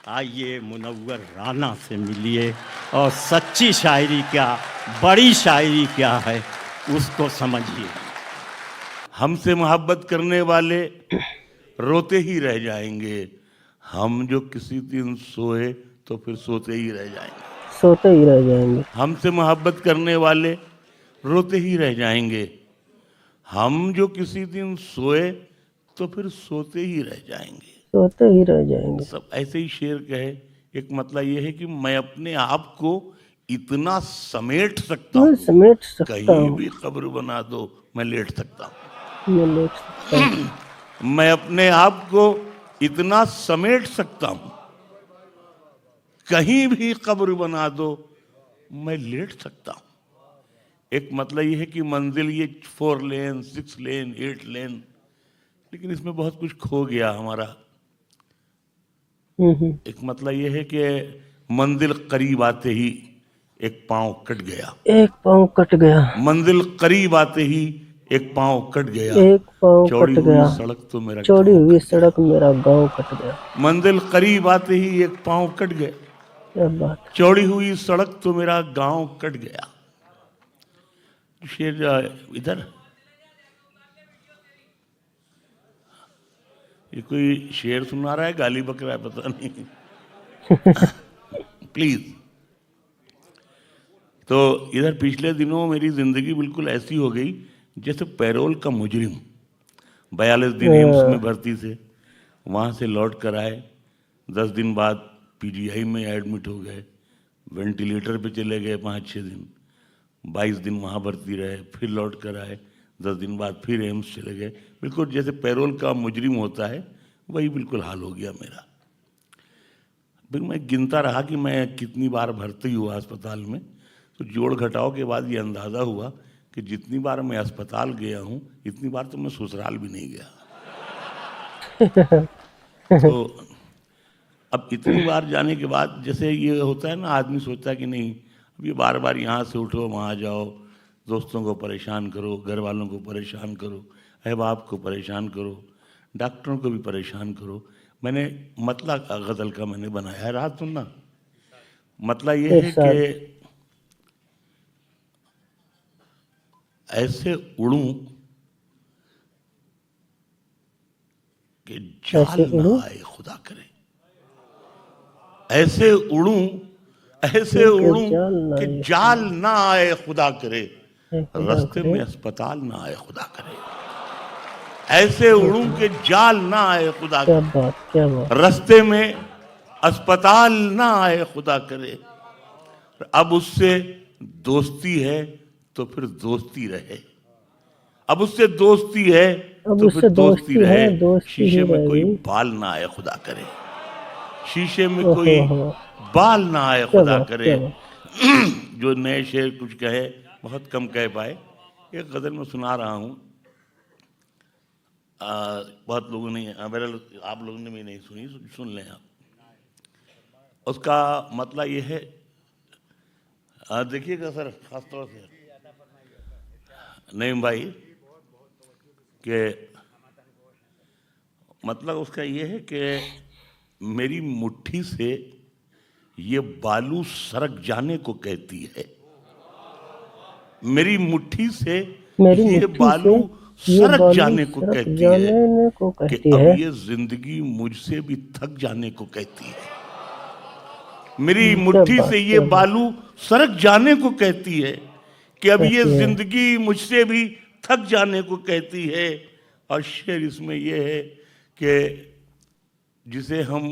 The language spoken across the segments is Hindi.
आइए मुनव्वर राना से मिलिए और सच्ची शायरी क्या, बड़ी शायरी क्या है उसको समझिए। हमसे मोहब्बत करने वाले रोते ही रह जाएंगे, हम जो किसी दिन सोए तो फिर सोते ही रह जाएंगे। सोते ही रह जाएंगे। हमसे मोहब्बत करने वाले रोते ही रह जाएंगे, हम जो किसी दिन सोए तो फिर सोते ही रह जाएंगे। सोते ही रह जाएंगे। सब ऐसे ही शेर कहे। एक मतलब ये है कि मैं अपने आप को इतना समेट सकता मैं हूँ, समेट सकता कहीं हूँ, भी कब्र बना दो मैं लेट सकता हूँ। मैं लेट सकता हूँ। मैं अपने आप को इतना समेट सकता हूँ, कहीं भी कब्र बना दो मैं लेट सकता हूँ। एक मतलब ये है कि मंजिल ये 4 लेन 6 लेन 8 लेन, लेकिन इसमें बहुत कुछ खो गया हमारा। एक मतलब ये है कि मंजिल करीब आते ही एक पांव कट गया, एक पाँव कट गया, मंजिल करीब आते ही एक पांव कट गया, एक पाँव चौड़ी कट हुई गया, सड़क तो मेरा चौड़ी गांव हुई कट गया। सड़क मेरा गांव कट गया। मंजिल करीब आते ही एक पांव कट गया, क्या बात है। चौड़ी हुई सड़क तो मेरा गांव कट गया। शेर इधर ये कोई शेर सुना रहा है, गाली बक रहा है, पता नहीं। प्लीज। तो इधर पिछले दिनों मेरी जिंदगी बिल्कुल ऐसी हो गई जैसे पैरोल का मुजरिम। 42 दिन एम्स में भर्ती थे, वहाँ से लौट कर आए, 10 दिन बाद पीजीआई में एडमिट हो गए, वेंटिलेटर पे चले गए 5-6 दिन, 22 दिन वहाँ भर्ती रहे, फिर लौट कर आए, 10 दिन बाद फिर एम्स चले गए। बिल्कुल जैसे पैरोल का मुजरिम होता है वही बिल्कुल हाल हो गया मेरा। फिर मैं गिनता रहा कि मैं कितनी बार भर्ती हुआ अस्पताल में, तो जोड़ घटाव के बाद ये अंदाज़ा हुआ कि जितनी बार मैं अस्पताल गया हूँ इतनी बार तो मैं ससुराल भी नहीं गया। तो अब इतनी बार जाने के बाद जैसे ये होता है ना, आदमी सोचता है कि नहीं अब ये बार बार यहाँ से उठो वहाँ जाओ, दोस्तों को परेशान करो, घर वालों को परेशान करो, अहबाब को परेशान करो, डॉक्टरों को भी परेशान करो। मैंने मतला का गज़ल का मैंने बनाया है, रात सुनना। मतला ये है कि ऐसे उड़ूं कि जाल ना आए खुदा करे, ऐसे उड़ूं कि जाल ना आए खुदा करे, रास्ते में अस्पताल ना आए खुदा करे। ऐसे उड़ूं कि जाल ना आए खुदा करे, रास्ते में अस्पताल ना आए खुदा करे। अब उससे दोस्ती है तो फिर दोस्ती रहे, अब उससे दोस्ती है तो फिर दोस्ती रहे। शीशे में कोई बाल ना आए खुदा करे, शीशे में कोई बाल ना आए खुदा करे। जो नए शेर कुछ कहे, बहुत कम कह पाए। एक गज़ल में सुना रहा हूँ, बहुत लोगों ने, आप लोगों ने भी नहीं सुनी, सुन लें आप। उसका मतलब ये है, देखिएगा सर खासतौर से नईम भाई, कि मतलब उसका ये है कि मेरी मुट्ठी से ये बालू सरक जाने को कहती है, मेरी मुट्ठी से ये बालू सरक जाने को कहती है, कि अब ये जिंदगी मुझसे भी थक जाने को कहती है। मेरी मुट्ठी से ये बालू सरक जाने को कहती है कि अब ये जिंदगी मुझसे भी थक जाने को कहती है। और शेर इसमें ये है कि जिसे हम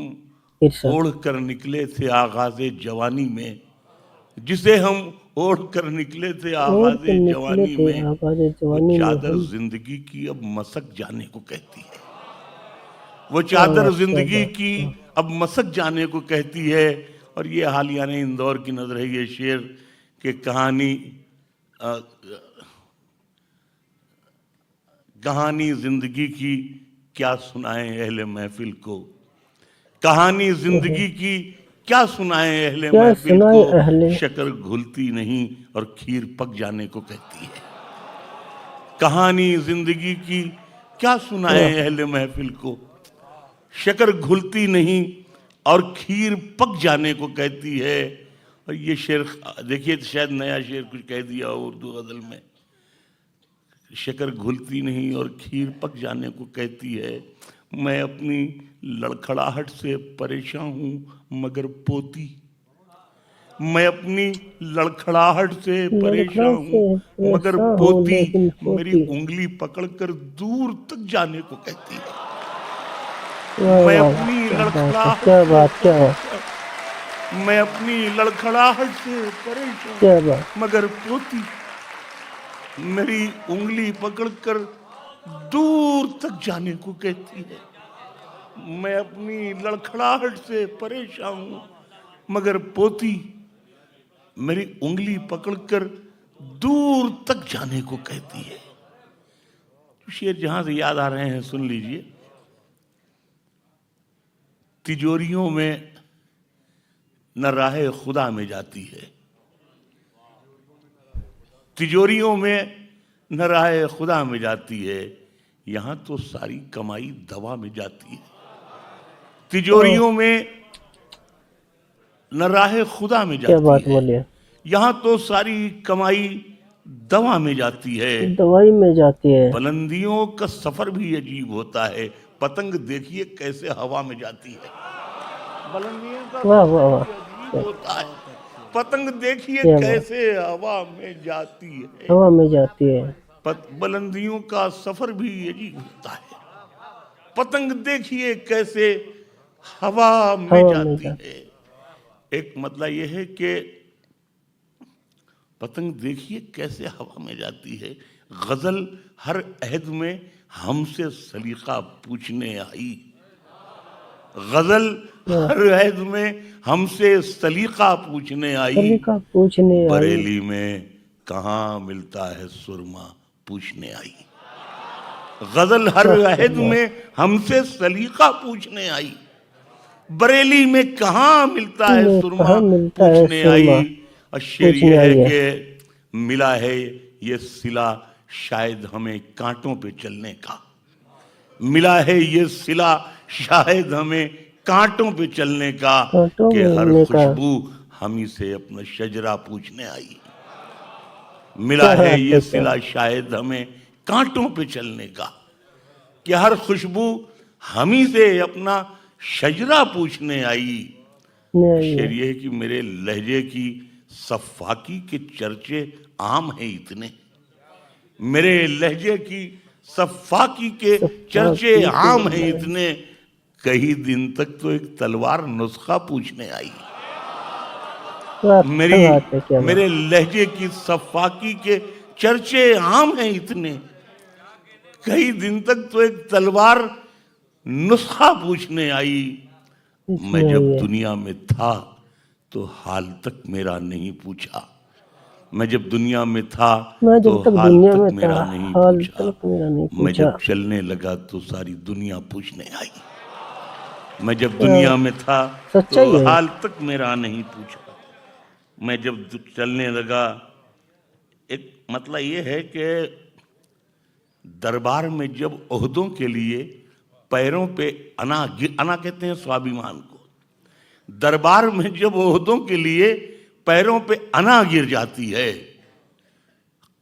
ओढ़ कर निकले थे आगाज़े जवानी में, जिसे हम ओढ़ कर निकले थे आगाज़े जवानी में, वो चादर जिंदगी की अब मसक जाने को कहती है, वो चादर जिंदगी की अब मसक जाने को कहती है। और ये हालिया ने इंदौर की नजर है ये शेर के कहानी जिंदगी की क्या सुनाएं अहले महफिल को, कहानी जिंदगी की क्या सुनाएं अहले महफिल को, शक्कर घुलती नहीं और खीर पक जाने को कहती है। कहानी जिंदगी की क्या सुनाएं अहले महफिल को, शक्कर घुलती नहीं और खीर पक जाने को कहती है। और ये शेर देखिए, शायद नया शेर कुछ कह दिया हो उर्दू गजल में, शक्कर घुलती नहीं और खीर पक जाने को कहती है। मैं अपनी लड़खड़ाहट से परेशान हूँ मगर पोती, मैं अपनी लड़खड़ाहट से परेशान हूँ मगर पोती मेरी उंगली पकड़कर दूर तक जाने को कहती है। मैं अपनी लड़खड़ाहट, क्या बात, क्या मैं अपनी लड़खड़ाहट से परेशान, क्या बात, मगर पोती मेरी उंगली पकड़कर दूर तक जाने को कहती है। मैं अपनी लड़खड़ाहट से परेशान हूं मगर पोती मेरी उंगली पकड़कर दूर तक जाने को कहती है। शेर जहां से याद आ रहे हैं सुन लीजिए। तिजोरियों में न राहे खुदा में जाती है, तिजोरियों में न राहे खुदा में जाती है, यहां तो सारी कमाई दवा में जाती है। तिजोरियों में न राहे खुदा में क्या बात जाती है, बोलिए, यहां तो सारी कमाई दवा में जाती है। दवाई में जाती है। बुलंदियों का सफर भी अजीब होता है, पतंग देखिए कैसे हवा में जाती है। बुलंदियों का वाह वाह वाह, अजीब होता है, पतंग देखिए क्या बात। कैसे हवा में जाती है। हवा में जाती है। बुलंदियों का सफर भी अजीब होता है, पतंग देखिए कैसे हवा में जाती है। एक मतलब यह है कि पतंग देखिए कैसे हवा में जाती है। गजल हर अहद में हमसे सलीका पूछने आई, गजल हर अहद में हमसे सलीका पूछने आई। सलीका पूछने आई, बरेली में कहाँ मिलता है सुरमा पूछने आई। गजल हर अहद में हमसे सलीका पूछने आई, बरेली में कहाँ मिलता है सुरमा पूछने आई। और शेर ये है कि मिला है ये सिला शायद हमें कांटों पे चलने का, मिला है ये सिला शायद हमें कांटों पे चलने का, कि हर खुशबू हमी से अपना शजरा पूछने आई। मिला है ये सिला शायद हमें कांटों पे चलने का, कि हर खुशबू हमी से अपना शजरा पूछने आई। शेर ये है कि मेरे लहजे की सफाकी के चर्चे आम हैं इतने, मेरे लहजे की सफाकी के चर्चे आम हैं इतने, कई दिन तक तो एक तलवार नुस्खा पूछने आई। मेरे लहजे की सफाकी के चर्चे आम हैं इतने, कई दिन तक तो एक तलवार नुस्खा पूछने आई। मैं जब दुनिया में था तो हाल तक मेरा नहीं पूछा, मैं जब दुनिया में था तो हाल तक मेरा नहीं पूछा, मैं जब चलने लगा तो सारी दुनिया पूछने आई। मैं जब दुनिया में था तो हाल तक मेरा नहीं पूछा, मैं जब चलने लगा। एक मतलब ये है कि दरबार में जब ओहदों के लिए पैरों पे अना कहते हैं स्वाभिमान को, दरबार में जब ओहदों के लिए पैरों पे अना गिर जाती है,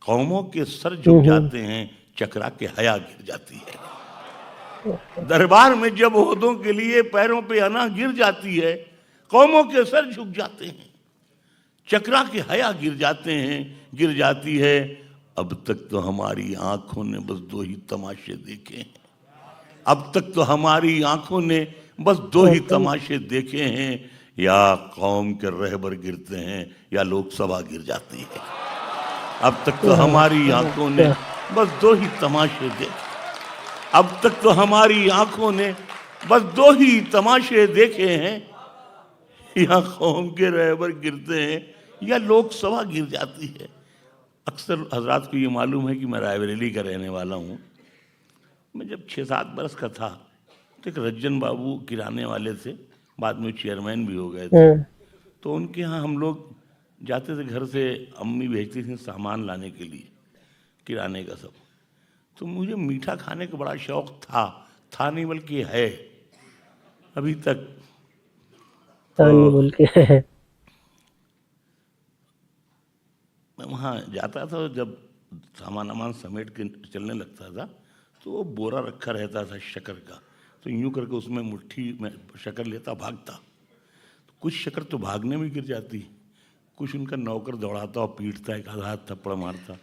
कौमों के सर झुक जाते हैं, चकरा के हया गिर जाती है। दरबार में जब ओहदों के लिए पैरों पे अना गिर जाती है, कौमों के सर झुक जाते हैं, चकरा के हया गिर जाते हैं, गिर जाती है। अब तक तो हमारी आंखों ने बस दो ही तमाशे देखे हैं, अब तक तो हमारी आंखों ने बस दो ही तमाशे देखे हैं, या कौम के रहबर गिरते हैं या लोकसभा गिर जाती है। अब तक तो हमारी आंखों ने बस दो ही तमाशे देखे, अब तक तो हमारी आंखों ने बस दो ही तमाशे देखे हैं, या कौम के रहबर गिरते हैं या लोकसभा गिर जाती है। अक्सर हजरात को ये मालूम है कि मैं रायबरेली का रहने वाला हूँ। मैं जब 6-7 बरस का था तो एक रज्जन बाबू किराने वाले थे, बाद में चेयरमैन भी हो गए थे, तो उनके यहाँ हम लोग जाते थे, घर से अम्मी भेजती थी सामान लाने के लिए किराने का सब। तो मुझे मीठा खाने का बड़ा शौक़ था नहीं बल्कि है अभी तक। तानी बोल के। मैं वहाँ जाता था, जब सामान वामान समेट के चलने लगता था तो वो बोरा रखा रहता था शक्कर का, तो यूं करके उसमें मुट्ठी में शक्कर लेता, भागता। तो कुछ शक्कर तो भागने में गिर जाती, कुछ उनका नौकर दौड़ाता और पीटता, एक आधा हाथ थप्पड़ मारता,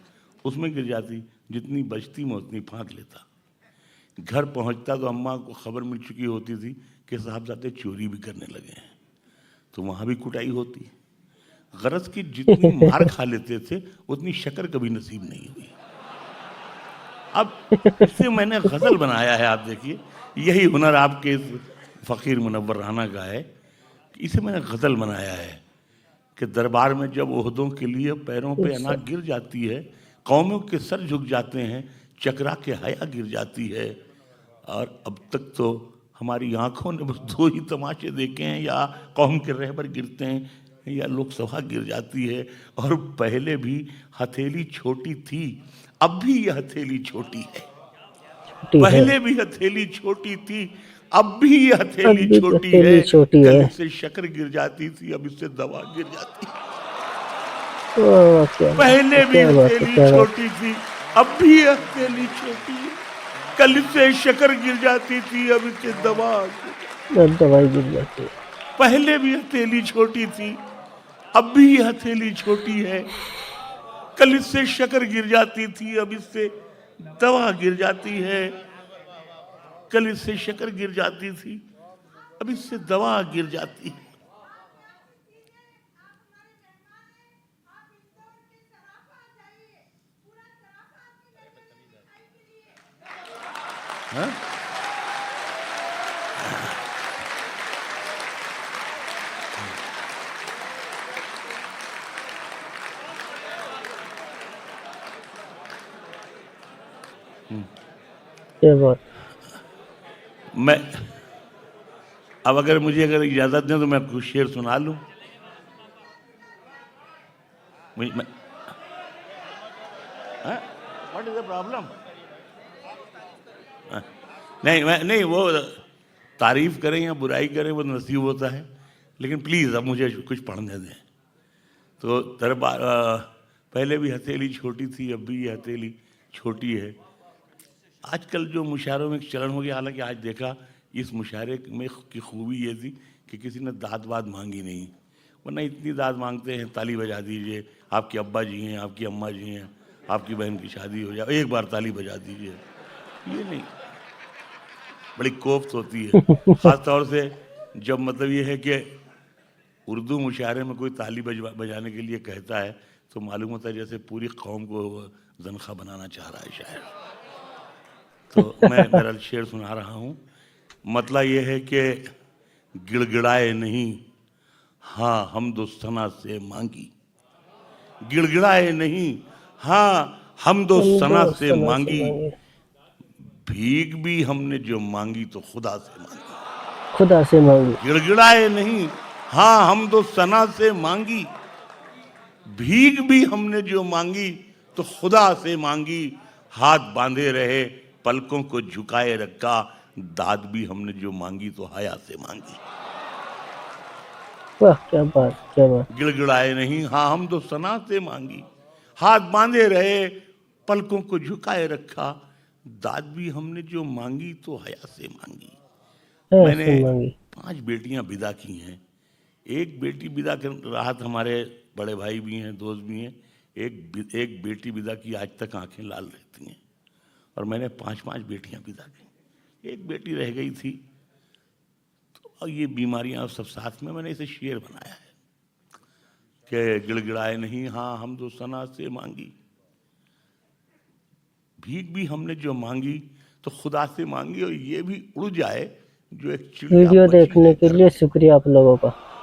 उसमें गिर जाती। जितनी बचती मैं उतनी फाँक लेता। घर पहुंचता तो अम्मा को खबर मिल चुकी होती थी कि साहबजादे चोरी भी करने लगे हैं, तो वहाँ भी कुटाई होती। गरज की जितनी मार खा लेते थे उतनी शक्कर कभी नसीब नहीं हुई। अब इसे मैंने गजल बनाया है, आप देखिए, यही हुनर आपके इस फ़कीर मुनव्वर राना का है कि इसे मैंने गजल बनाया है कि दरबार में जब ओहदों के लिए पैरों पे अना गिर जाती है, कौमों के सर झुक जाते हैं, चकरा के हया गिर जाती है। और अब तक तो हमारी आंखों ने बस दो ही तमाशे देखे हैं, या कौम के रहबर गिरते हैं या लोकसभा गिर जाती है। और पहले भी हथेली छोटी थी, अब भी यह हथेली छोटी है। पहले भी हथेली छोटी थी, अब भी यह हथेली छोटी है। कल इससे शक्कर गिर जाती थी, अब इससे दवा गिर जाती है। पहले भी हथेली छोटी थी, अब भी यह हथेली छोटी है। कल इससे शक्कर गिर जाती थी, अब इससे दवाई गिर जाती है। पहले भी हथेली छोटी थी, अब भी यह हथेली छोटी है। कल इससे शक्कर गिर जाती थी, अब इससे दवा गिर जाती है। कल इससे शक्कर गिर जाती थी, अब इससे दवा गिर जाती है। हाँ? क्या बात। मैं अब अगर मुझे इजाजत दें तो मैं कुछ शेर सुना लूं। What is the problem? नहीं, वो तारीफ करें या बुराई करें वो नसीब होता है, लेकिन प्लीज अब मुझे कुछ पढ़ने दें। तो दरबार पहले भी हथेली छोटी थी, अब भी ये हथेली छोटी है। आजकल जो मुशायरों में चलन हो गया, हालांकि आज देखा इस मुशायरे में की खूबी ये थी कि किसी ने दाद वाद मांगी नहीं, वरना इतनी दाद मांगते हैं, ताली बजा दीजिए, आपके अब्बा जी हैं, आपकी अम्मा जी हैं, आपकी बहन की शादी हो जाए, एक बार ताली बजा दीजिए। ये नहीं, बड़ी कोफ्त होती है, ख़ास तौर से जब मतलब ये है कि उर्दू मुशायरे में कोई ताली बजाने के लिए कहता है तो मालूम होता है जैसे पूरी कौम को ज़नख़ा बनाना चाह रहा है शायर। तो मैं मेरा शेर सुना रहा हूँ। मतलब ये है कि गिड़गिड़ाए नहीं, हाँ हमदोस्तना से मांगी। गिड़गिड़ाए नहीं, हाँ हमदोस्तना से मांगी। भीख भी हमने जो मांगी तो खुदा से मांगी। खुदा से मांगी। गिड़गिड़ाए नहीं, हाँ हमदोस्तना से मांगी। भीख भी हमने जो मांगी तो खुदा से मांगी। हाथ बांधे रहे, पलकों को झुकाए रखा। दाद भी हमने जो मांगी तो हया से मांगी। वाह, क्या बात, क्या बात। गिड़गिड़ाए नहीं, हाँ हम तो सना से मांगी। हाथ बांधे रहे, पलकों को झुकाए रखा। दाद भी हमने जो मांगी तो हया से मांगी। मैंने 5 बेटियां विदा की हैं। एक बेटी विदा कर रहा था, हमारे बड़े भाई भी हैं, दोस्त भी हैं। एक बेटी विदा की, आज तक आंखें लाल रहती हैं। और मैंने 5 बेटियां विदा की, एक बेटी रह गई थी। तो ये बीमारियां सब साथ में, मैंने इसे शेर बनाया है कि गिड़गिड़ाए नहीं, हाँ हम तो सना से मांगी। भीख भी हमने जो मांगी तो खुदा से मांगी। और ये भी उड़ जाए जो एक चिड़िया। वीडियो देखने के लिए शुक्रिया आप लोगों का।